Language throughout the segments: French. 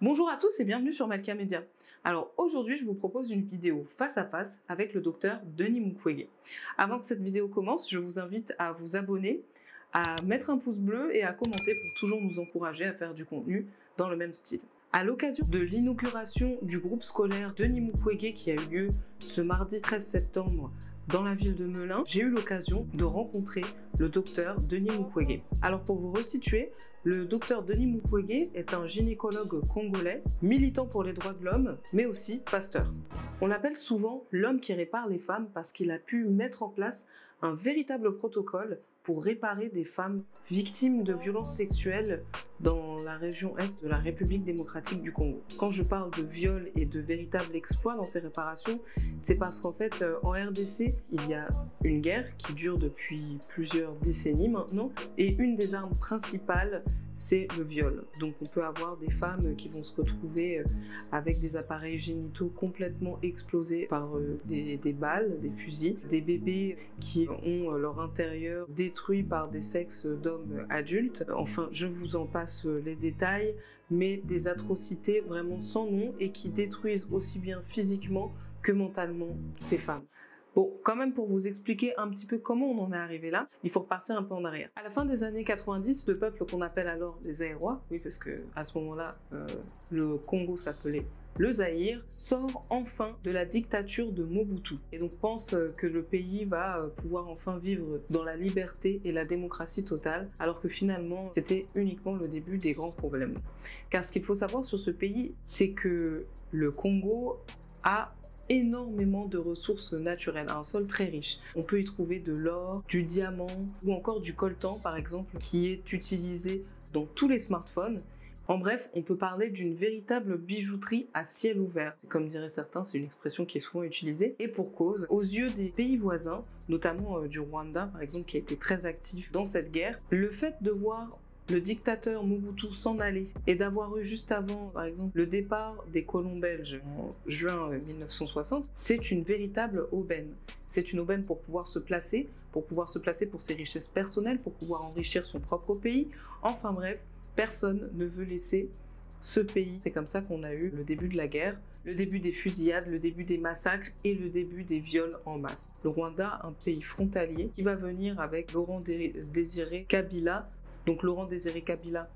Bonjour à tous et bienvenue sur Malkia Media. Alors aujourd'hui, je vous propose une vidéo face à face avec le docteur Denis Mukwege. Avant que cette vidéo commence, je vous invite à vous abonner, à mettre un pouce bleu et à commenter pour toujours nous encourager à faire du contenu dans le même style. À l'occasion de l'inauguration du groupe scolaire Denis Mukwege qui a eu lieu ce mardi 13 septembre dans la ville de Melun, j'ai eu l'occasion de rencontrer le docteur Denis Mukwege. Alors pour vous resituer, le docteur Denis Mukwege est un gynécologue congolais, militant pour les droits de l'homme, mais aussi pasteur. On l'appelle souvent l'homme qui répare les femmes parce qu'il a pu mettre en place un véritable protocole pour réparer des femmes victimes de violences sexuelles dans la région est de la République démocratique du Congo. Quand je parle de viol et de véritables exploits dans ces réparations, c'est parce qu'en fait, en RDC, il y a une guerre qui dure depuis plusieurs décennies maintenant, et une des armes principales, c'est le viol. Donc on peut avoir des femmes qui vont se retrouver avec des appareils génitaux complètement explosés par des balles, des fusils, des bébés qui ont leur intérieur détruit par des sexes d'hommes adultes. Enfin, je vous en passe les détails, mais des atrocités vraiment sans nom et qui détruisent aussi bien physiquement que mentalement ces femmes. Bon, quand même pour vous expliquer un petit peu comment on en est arrivé là, il faut repartir un peu en arrière. À la fin des années 90, le peuple qu'on appelle alors les Zaïrois, oui parce que à ce moment-là, le Congo s'appelait le Zaïre, sort enfin de la dictature de Mobutu et donc pense que le pays va pouvoir enfin vivre dans la liberté et la démocratie totale, alors que finalement c'était uniquement le début des grands problèmes. Car ce qu'il faut savoir sur ce pays, c'est que le Congo a énormément de ressources naturelles, un sol très riche. On peut y trouver de l'or, du diamant ou encore du coltan par exemple qui est utilisé dans tous les smartphones. En bref, on peut parler d'une véritable bijouterie à ciel ouvert. Comme diraient certains, c'est une expression qui est souvent utilisée. Et pour cause, aux yeux des pays voisins, notamment du Rwanda par exemple qui a été très actif dans cette guerre, le fait de voir le dictateur Mobutu s'en aller et d'avoir eu juste avant, par exemple, le départ des colons belges en juin 1960, c'est une véritable aubaine. C'est une aubaine pour pouvoir se placer pour ses richesses personnelles, pour pouvoir enrichir son propre pays. Enfin bref, personne ne veut laisser ce pays. C'est comme ça qu'on a eu le début de la guerre, le début des fusillades, le début des massacres et le début des viols en masse. Le Rwanda, un pays frontalier qui va venir avec Laurent Désiré Kabila. Donc Laurent Désiré Kabila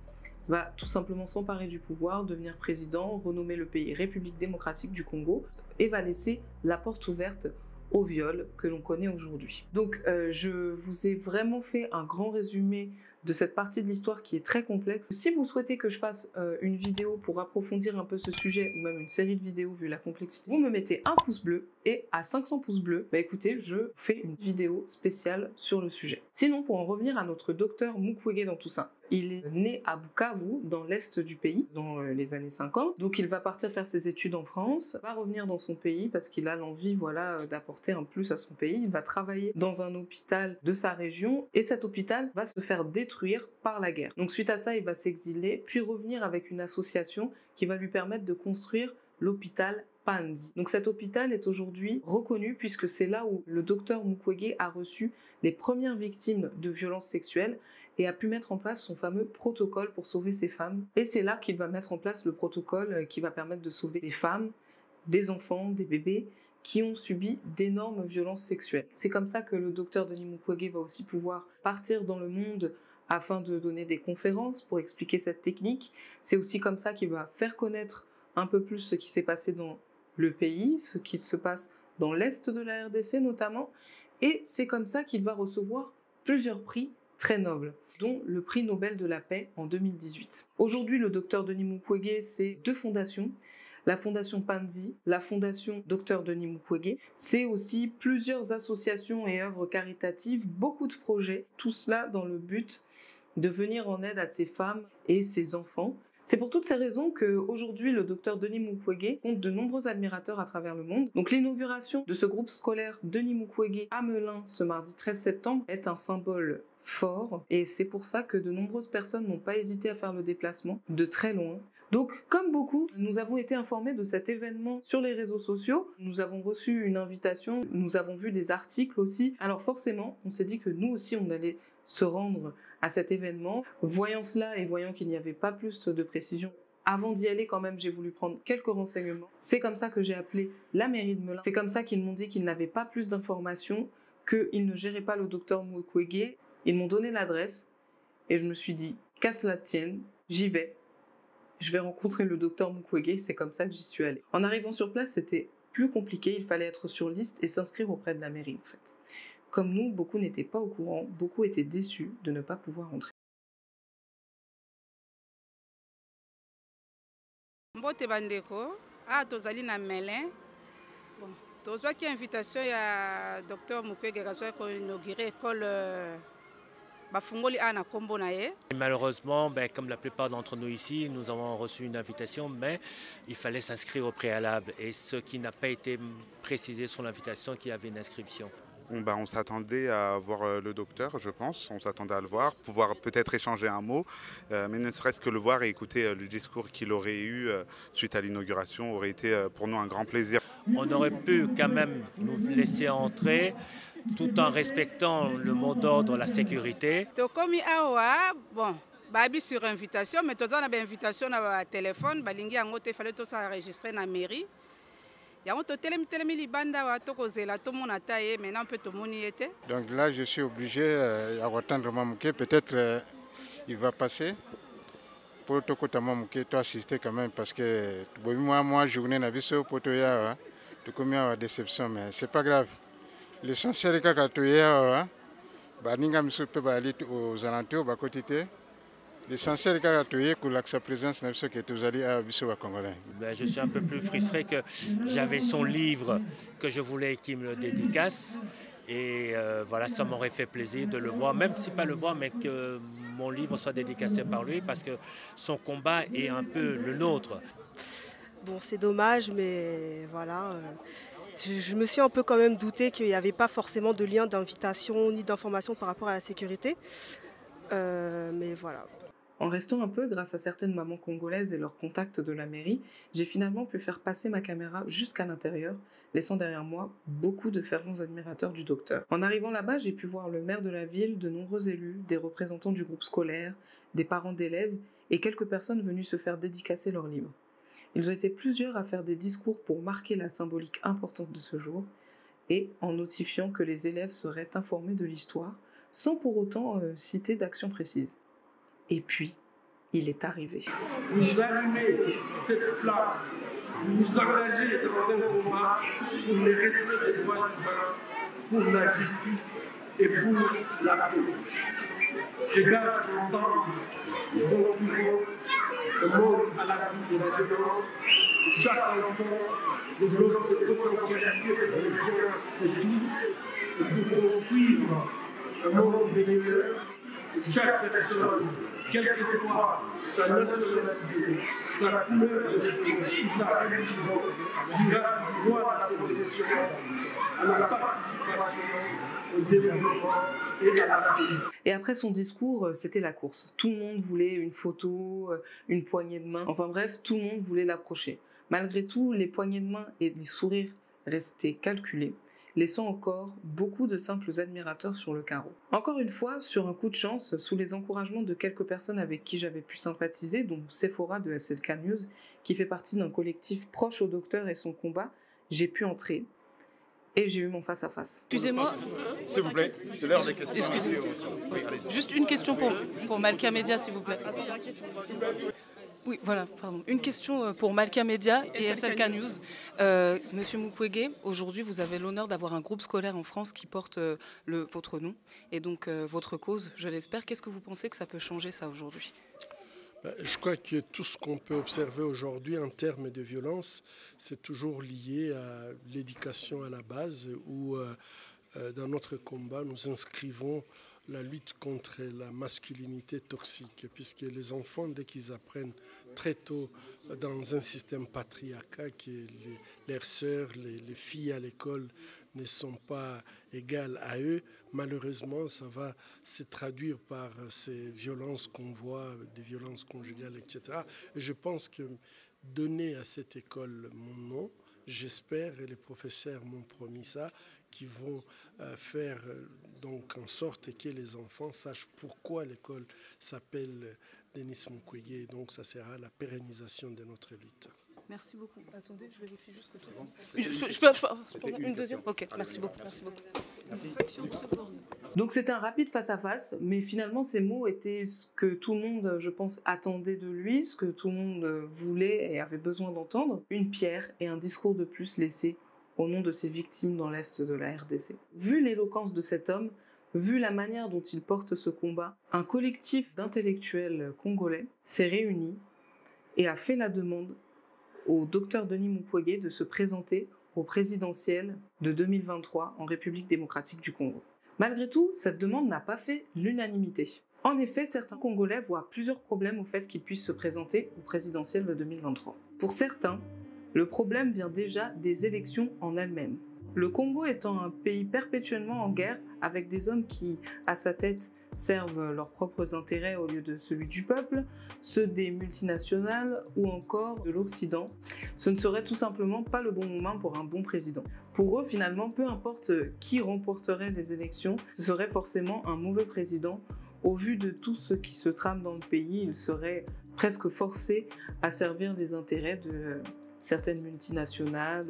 va tout simplement s'emparer du pouvoir, devenir président, renommer le pays République démocratique du Congo et va laisser la porte ouverte au viol que l'on connaît aujourd'hui. Donc je vous ai vraiment fait un grand résumé de cette partie de l'histoire qui est très complexe. Si vous souhaitez que je fasse une vidéo pour approfondir un peu ce sujet ou même une série de vidéos vu la complexité, vous me mettez un pouce bleu et à 500 pouces bleus, bah écoutez, je fais une vidéo spéciale sur le sujet. Sinon, pour en revenir à notre docteur Mukwege dans tout ça, il est né à Bukavu, dans l'est du pays, dans les années 50. Donc il va partir faire ses études en France, va revenir dans son pays parce qu'il a l'envie, voilà, d'apporter un plus à son pays. Il va travailler dans un hôpital de sa région et cet hôpital va se faire détruire par la guerre. Donc suite à ça, il va s'exiler, puis revenir avec une association qui va lui permettre de construire l'hôpital Panzi. Donc cet hôpital est aujourd'hui reconnu puisque c'est là où le docteur Mukwege a reçu les premières victimes de violences sexuelles et a pu mettre en place son fameux protocole pour sauver ces femmes. Et c'est là qu'il va mettre en place le protocole qui va permettre de sauver des femmes, des enfants, des bébés qui ont subi d'énormes violences sexuelles. C'est comme ça que le docteur Denis Mukwege va aussi pouvoir partir dans le monde afin de donner des conférences pour expliquer cette technique. C'est aussi comme ça qu'il va faire connaître un peu plus ce qui s'est passé dans le pays, ce qui se passe dans l'est de la RDC notamment, et c'est comme ça qu'il va recevoir plusieurs prix très nobles, dont le prix Nobel de la paix en 2018. Aujourd'hui, le docteur Denis Mukwege, c'est deux fondations, la fondation Panzi, la fondation Dr Denis Mukwege. C'est aussi plusieurs associations et œuvres caritatives, beaucoup de projets, tout cela dans le but de venir en aide à ces femmes et ces enfants. C'est pour toutes ces raisons qu'aujourd'hui, le docteur Denis Mukwege compte de nombreux admirateurs à travers le monde. Donc l'inauguration de ce groupe scolaire Denis Mukwege à Melun ce mardi 13 septembre est un symbole fort et c'est pour ça que de nombreuses personnes n'ont pas hésité à faire le déplacement de très loin. Donc, comme beaucoup, nous avons été informés de cet événement sur les réseaux sociaux. Nous avons reçu une invitation, nous avons vu des articles aussi. Alors forcément, on s'est dit que nous aussi, on allait se rendre à cet événement. Voyant cela et voyant qu'il n'y avait pas plus de précision Avant d'y aller, quand même, j'ai voulu prendre quelques renseignements. C'est comme ça que j'ai appelé la mairie de Melun. C'est comme ça qu'ils m'ont dit qu'ils n'avaient pas plus d'informations, qu'ils ne géraient pas le docteur Mukwege. Ils m'ont donné l'adresse et je me suis dit, qu'à cela tienne, j'y vais. Je vais rencontrer le docteur Mukwege, c'est comme ça que j'y suis allée. En arrivant sur place, c'était plus compliqué, il fallait être sur liste et s'inscrire auprès de la mairie en fait. Comme nous, beaucoup n'étaient pas au courant, beaucoup étaient déçus de ne pas pouvoir entrer. Mbote bandeko, tozali na Melun. Bon, tozwaki invitation ya docteur Mukwege ko inaugurer école bafungoli na kombo na ye. Malheureusement, comme la plupart d'entre nous ici, nous avons reçu une invitation, mais il fallait s'inscrire au préalable. Et ce qui n'a pas été précisé sur l'invitation, qu'il y avait une inscription. On s'attendait à voir le docteur, je pense. On s'attendait à le voir, pouvoir peut-être échanger un mot, mais ne serait-ce que le voir et écouter le discours qu'il aurait eu suite à l'inauguration aurait été pour nous un grand plaisir. On aurait pu quand même nous laisser entrer tout en respectant le mot d'ordre, la sécurité. Tokomi awa, bon, babi sur invitation, mais toza na ba invitation na téléphone, balingi yango te fallait tout ça enregistrer na mairie. Donc là, je suis obligé d'attendre Mamouké. Peut-être il va passer. Pour te Mamouké, toi assister quand même parce que moi, journée na biso pour toi ya, tu combien de déception, mais c'est pas grave. L'essentiel est que tu ya, baninga miso pe ba aller aux alentours, ba côté. L'essentiel est que sa présence n'est pas que tu allez à Bissau Congolais. Je suis un peu plus frustré que j'avais son livre que je voulais qu'il me le dédicace. Et voilà, ça m'aurait fait plaisir de le voir, même si pas le voir, mais que mon livre soit dédicacé par lui, parce que son combat est un peu le nôtre. Bon, c'est dommage, mais voilà. Je me suis un peu quand même douté qu'il n'y avait pas forcément de lien d'invitation ni d'information par rapport à la sécurité. Mais voilà. En restant un peu, grâce à certaines mamans congolaises et leurs contacts de la mairie, j'ai finalement pu faire passer ma caméra jusqu'à l'intérieur, laissant derrière moi beaucoup de fervents admirateurs du docteur. En arrivant là-bas, j'ai pu voir le maire de la ville, de nombreux élus, des représentants du groupe scolaire, des parents d'élèves et quelques personnes venues se faire dédicacer leurs livres. Ils ont été plusieurs à faire des discours pour marquer la symbolique importante de ce jour et en notifiant que les élèves seraient informés de l'histoire, sans pour autant citer d'actions précises. Et puis, il est arrivé. Vous allumez cette flamme, vous vous engagez dans un combat pour le respect des droits humains, pour la justice et pour la paix. Je gage ensemble, nous construirons un monde à l'abri de la violence. Chaque enfant développe ses potentialités pour le bien de tous et pour construire un monde meilleur. Chaque personne, quelle que soit sa nationalité, sa couleur de peau ou sa religion, dira du droit à la protection, à la participation, au développement et à la paix. Et après son discours, c'était la course. Tout le monde voulait une photo, une poignée de main. Enfin bref, tout le monde voulait l'approcher. Malgré tout, les poignées de main et les sourires restaient calculés, laissant encore beaucoup de simples admirateurs sur le carreau. Encore une fois, sur un coup de chance, sous les encouragements de quelques personnes avec qui j'avais pu sympathiser, dont Sephora de SLK News, qui fait partie d'un collectif proche au docteur et son combat, j'ai pu entrer. Et j'ai eu mon face-à-face. Excusez-moi. S'il vous plaît, c'est l'heure des questions. Excusez-moi. Oui, juste une question pour Malka Media, s'il vous plaît. Oui, voilà, pardon. Une question pour Malka Media et SLK News. Monsieur Mukwege, aujourd'hui, vous avez l'honneur d'avoir un groupe scolaire en France qui porte votre nom et donc votre cause, je l'espère. Qu'est-ce que vous pensez que ça peut changer, ça, aujourd'hui ? Je crois que tout ce qu'on peut observer aujourd'hui en termes de violence, c'est toujours lié à l'éducation à la base où, dans notre combat, nous inscrivons la lutte contre la masculinité toxique, puisque les enfants, dès qu'ils apprennent très tôt dans un système patriarcal que leurs sœurs, les filles à l'école ne sont pas égales à eux, malheureusement, ça va se traduire par ces violences qu'on voit, des violences conjugales, etc. Et je pense que donner à cette école mon nom, j'espère, et les professeurs m'ont promis ça, qui vont faire donc en sorte que les enfants sachent pourquoi l'école s'appelle Denis Mukwege. Donc ça sera la pérennisation de notre lutte. Merci beaucoup. Attendez, je vérifie juste que tout le monde... Je peux une deuxième? Ok, merci beaucoup. Merci beaucoup. Donc c'était un rapide face-à-face, mais finalement ces mots étaient ce que tout le monde, je pense, attendait de lui, ce que tout le monde voulait et avait besoin d'entendre. Une pierre et un discours de plus laissé au nom de ses victimes dans l'Est de la RDC. Vu l'éloquence de cet homme, vu la manière dont il porte ce combat, un collectif d'intellectuels congolais s'est réuni et a fait la demande au docteur Denis Mukwege de se présenter au présidentiel de 2023 en République démocratique du Congo. Malgré tout, cette demande n'a pas fait l'unanimité. En effet, certains Congolais voient plusieurs problèmes au fait qu'il puisse se présenter au présidentiel de 2023. Pour certains, le problème vient déjà des élections en elles-mêmes. Le Congo étant un pays perpétuellement en guerre, avec des hommes qui, à sa tête, servent leurs propres intérêts au lieu de celui du peuple, ceux des multinationales ou encore de l'Occident, ce ne serait tout simplement pas le bon moment pour un bon président. Pour eux, finalement, peu importe qui remporterait les élections, ce serait forcément un mauvais président. Au vu de tout ce qui se trame dans le pays, il serait presque forcé à servir les intérêts de certaines multinationales,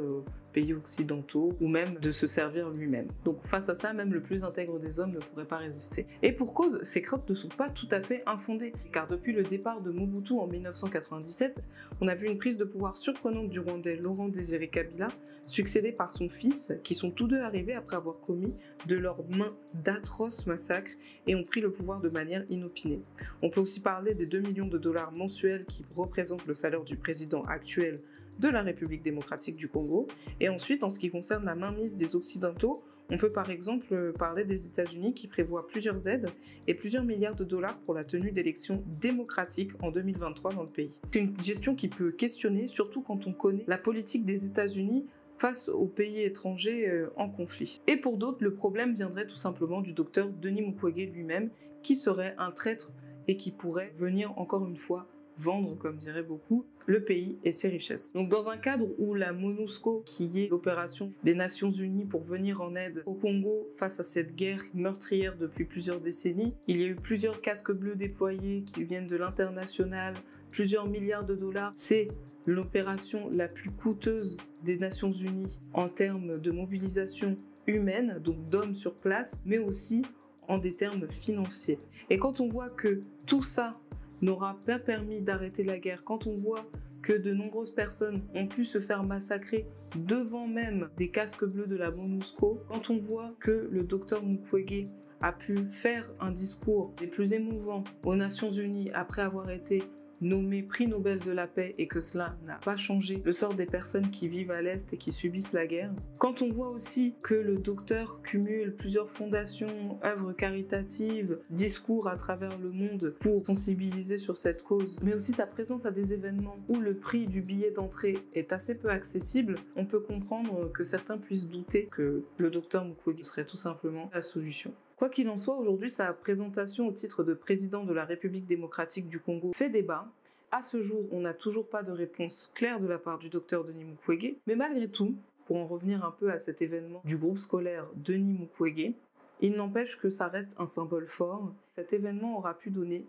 pays occidentaux, ou même de se servir lui-même. Donc face à ça, même le plus intègre des hommes ne pourrait pas résister. Et pour cause, ces craintes ne sont pas tout à fait infondées, car depuis le départ de Mobutu en 1997, on a vu une prise de pouvoir surprenante du Rwandais Laurent Désiré Kabila, succédé par son fils, qui sont tous deux arrivés après avoir commis de leurs mains d'atroces massacres et ont pris le pouvoir de manière inopinée. On peut aussi parler des 2 millions de dollars mensuels qui représentent le salaire du président actuel de la République démocratique du Congo. Et ensuite, en ce qui concerne la mainmise des Occidentaux, on peut par exemple parler des États-Unis qui prévoient plusieurs aides et plusieurs milliards de dollars pour la tenue d'élections démocratiques en 2023 dans le pays. C'est une gestion qui peut questionner, surtout quand on connaît la politique des États-Unis face aux pays étrangers en conflit. Et pour d'autres, le problème viendrait tout simplement du docteur Denis Mukwege lui-même, qui serait un traître et qui pourrait venir encore une fois vendre, comme diraient beaucoup, le pays et ses richesses. Donc dans un cadre où la MONUSCO, qui est l'opération des Nations Unies pour venir en aide au Congo face à cette guerre meurtrière depuis plusieurs décennies, il y a eu plusieurs casques bleus déployés qui viennent de l'international, plusieurs milliards de dollars. C'est l'opération la plus coûteuse des Nations Unies en termes de mobilisation humaine, donc d'hommes sur place, mais aussi en des termes financiers. Et quand on voit que tout ça n'aura pas permis d'arrêter la guerre, quand on voit que de nombreuses personnes ont pu se faire massacrer devant même des casques bleus de la MONUSCO, quand on voit que le docteur Mukwege a pu faire un discours des plus émouvants aux Nations Unies après avoir été nommé prix Nobel de la paix et que cela n'a pas changé le sort des personnes qui vivent à l'Est et qui subissent la guerre. Quand on voit aussi que le docteur cumule plusieurs fondations, œuvres caritatives, discours à travers le monde pour sensibiliser sur cette cause, mais aussi sa présence à des événements où le prix du billet d'entrée est assez peu accessible, on peut comprendre que certains puissent douter que le docteur Mukwege serait tout simplement la solution. Quoi qu'il en soit, aujourd'hui, sa présentation au titre de président de la République démocratique du Congo fait débat. À ce jour, on n'a toujours pas de réponse claire de la part du docteur Denis Mukwege, mais malgré tout, pour en revenir un peu à cet événement du groupe scolaire Denis Mukwege, il n'empêche que ça reste un symbole fort. Cet événement aura pu donner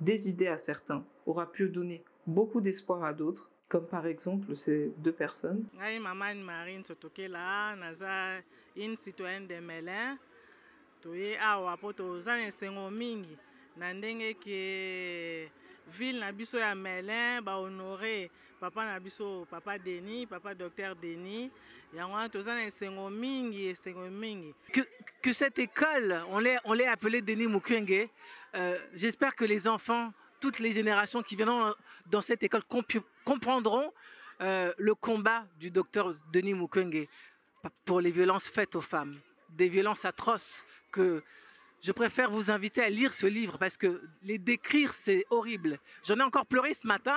des idées à certains, aura pu donner beaucoup d'espoir à d'autres, comme par exemple ces deux personnes. Maman Marine Sotokela, naza une citoyenne de Melun. Toye awa po toza na esengo mingi na ndenge ke ville na biso ya Melun ba honorer papa na biso, papa Denis, papa docteur Denis. Yango toza na esengo mingi. Que cette école, on l'ait appelée Denis Mukwege. J'espère que les enfants, toutes les générations qui viendront dans cette école comprendront le combat du docteur Denis Mukwege pour les violences faites aux femmes, des violences atroces que je préfère vous inviter à lire ce livre parce que les décrire c'est horrible. J'en ai encore pleuré ce matin.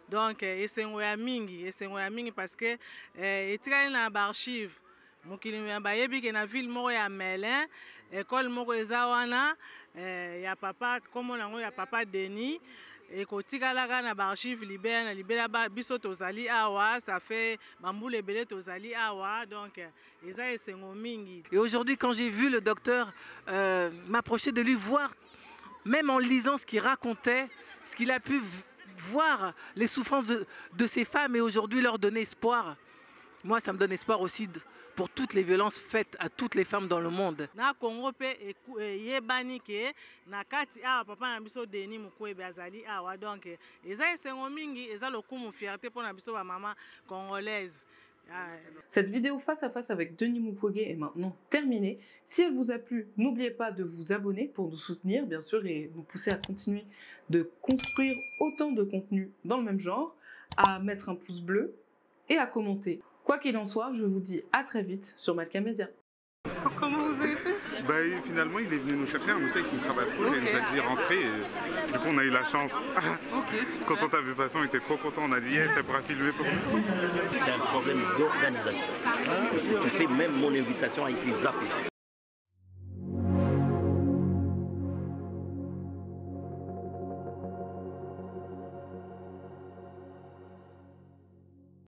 Donc esengo ya mingi parce que etikali na archive mokili bayebi ke na ville moko ya Melun école moko eza wana ya papa comme nango ya papa Denis et kotikalaka na archive libéra na libéra biso tozali awa ça fait bambule ebele tozali awa donc eza esengo mingi. Et aujourd'hui quand j'ai vu le docteur m'approcher de lui, voir même en lisant ce qu'il racontait, ce qu'il a pu voir les souffrances de ces femmes et aujourd'hui leur donner espoir. Moi, ça me donne espoir aussi pour toutes les violences faites à toutes les femmes dans le monde. Na Congo pe yebani ke na kati awa papa na biso Denis Mukwege azali awa donc eza esengo mingi eza lokumu fierté pour na biso ba maman congolaise. Cette vidéo face à face avec Denis Mukwege est maintenant terminée. Si elle vous a plu, n'oubliez pas de vous abonner pour nous soutenir, bien sûr, et nous pousser à continuer de construire autant de contenu dans le même genre, à mettre un pouce bleu et à commenter. Quoi qu'il en soit, je vous dis à très vite sur Malka Media. Comment vous avez fait? Finalement, il est venu nous chercher, on sait qu'il travaille trop, il nous a dit rentrer, et du coup on a eu la chance. Quand on t'a vu passer, on était trop contents, on a dit ça pourra filmer pour nous. C'est un problème d'organisation. Tu sais, même mon invitation a été zappée.